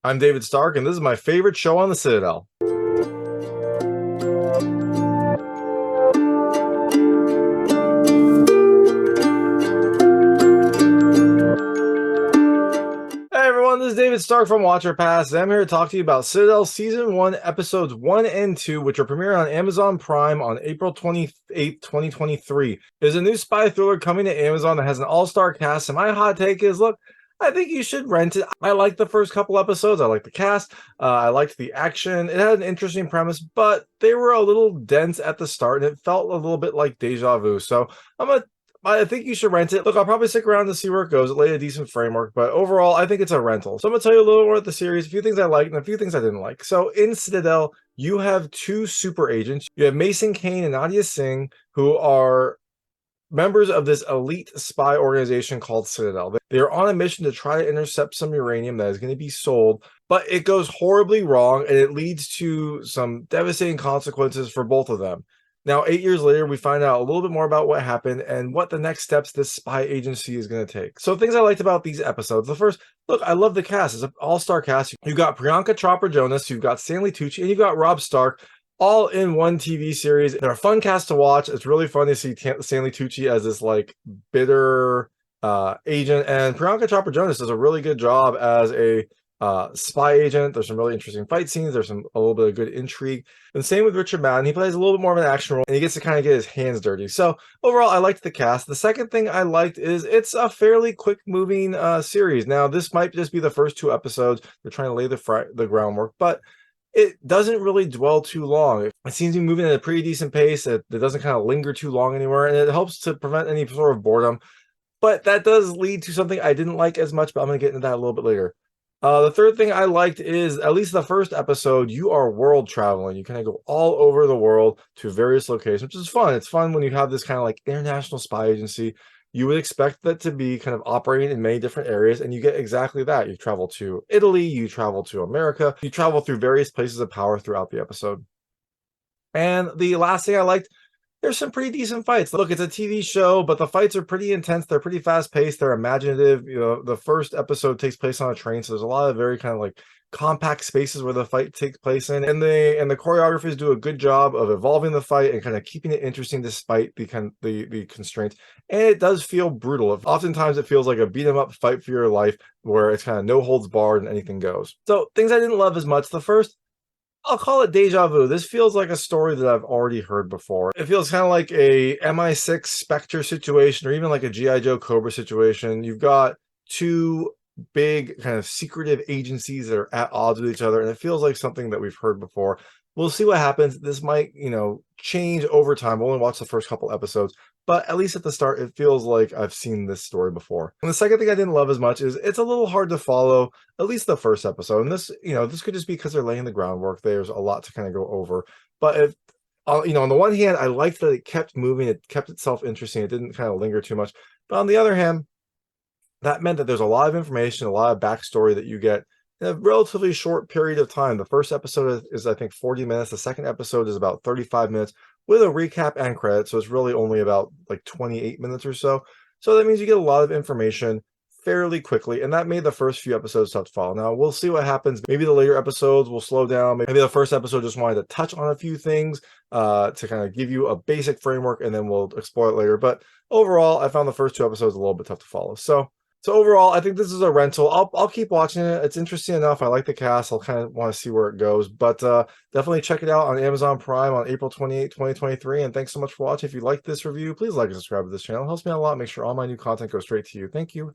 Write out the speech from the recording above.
I'm David Stark, and this is my favorite show on the Citadel. Hey everyone, this is David Stark from Watcher Pass, and I'm here to talk to you about Citadel Season 1, Episodes 1 and 2, which are premiering on Amazon Prime on April 28th, 2023. There's a new spy thriller coming to Amazon that has an all-star cast, and my hot take is, look, I think you should rent it. I liked the first couple episodes. I liked the cast. I liked the action. It had an interesting premise, but they were a little dense at the start, and it felt a little bit like deja vu. So I think you should rent it. Look, I'll probably stick around to see where it goes. It laid a decent framework, but overall, I think it's a rental. So I'm going to tell you a little more about the series, a few things I liked and a few things I didn't like. So in Citadel, you have two super agents. You have Mason Kane and Nadia Sinh, who are members of this elite spy organization called Citadel. They are on a mission to try to intercept some uranium that is going to be sold, but it goes horribly wrong and it leads to some devastating consequences for both of them. Now, 8 years later, we find out a little bit more about what happened and what the next steps this spy agency is going to take. So things I liked about these episodes. The first, look, I love the cast. It's an all-star cast. You've got Priyanka Chopra Jonas, you've got Stanley Tucci, and you've got Rob Stark, all in one TV series. They're a fun cast to watch. It's really fun to see Stanley Tucci as this like bitter agent, and Priyanka Chopra Jonas does a really good job as a spy agent. There's some really interesting fight scenes. There's a little bit of good intrigue. And same with Richard Madden. He plays a little bit more of an action role, and he gets to kind of get his hands dirty. So overall, I liked the cast. The second thing I liked is it's a fairly quick moving series. Now, this might just be the first two episodes. They're trying to lay the groundwork, but it doesn't really dwell too long. It seems to be moving at a pretty decent pace. It doesn't kind of linger too long anywhere, and it helps to prevent any sort of boredom. But that does lead to something I didn't like as much, but I'm going to get into that a little bit later. The third thing I liked is, at least the first episode, you are world traveling. You kind of go all over the world to various locations, which is fun. It's fun when you have this kind of like international spy agency. You would expect that to be kind of operating in many different areas, and you get exactly that. You travel to Italy, you travel to America, you travel through various places of power throughout the episode. And the last thing I liked, there's some pretty decent fights. Look, it's a TV show, but the fights are pretty intense. They're pretty fast paced. They're imaginative. You know, the first episode takes place on a train, so there's a lot of very kind of like compact spaces where the fight takes place in, and the choreographers do a good job of evolving the fight and kind of keeping it interesting despite the constraints. And it does feel brutal. Oftentimes, it feels like a beat 'em up fight for your life, where it's kind of no holds barred and anything goes. So things I didn't love as much. The first, I'll call it deja vu. This feels like a story that I've already heard before. It feels kind of like a MI6 Spectre situation, or even like a G.I. Joe Cobra situation. You've got two big kind of secretive agencies that are at odds with each other, and it feels like something that we've heard before. We'll see what happens. This might, change over time. We'll only watch the first couple episodes, but at least at the start, it feels like I've seen this story before. And the second thing I didn't love as much is it's a little hard to follow, at least the first episode. And this could just be because they're laying the groundwork. There's a lot to kind of go over. But if, on the one hand, I liked that it kept moving. It kept itself interesting. It didn't kind of linger too much. But on the other hand, that meant that there's a lot of information, a lot of backstory that you get in a relatively short period of time. The first episode is I think 40 minutes. The second episode is about 35 minutes with a recap and credit. So it's really only about like 28 minutes or so. So that means you get a lot of information fairly quickly. And that made the first few episodes tough to follow. Now we'll see what happens. Maybe the later episodes will slow down. Maybe the first episode just wanted to touch on a few things to kind of give you a basic framework, and then we'll explore it later. But overall, I found the first two episodes a little bit tough to follow. So overall, I think this is a rental. I'll keep watching it. It's interesting enough. I like the cast. I'll kind of want to see where it goes. But definitely check it out on Amazon Prime on April 28, 2023. And thanks so much for watching. If you like this review, please like and subscribe to this channel. It helps me out a lot. Make sure all my new content goes straight to you. Thank you.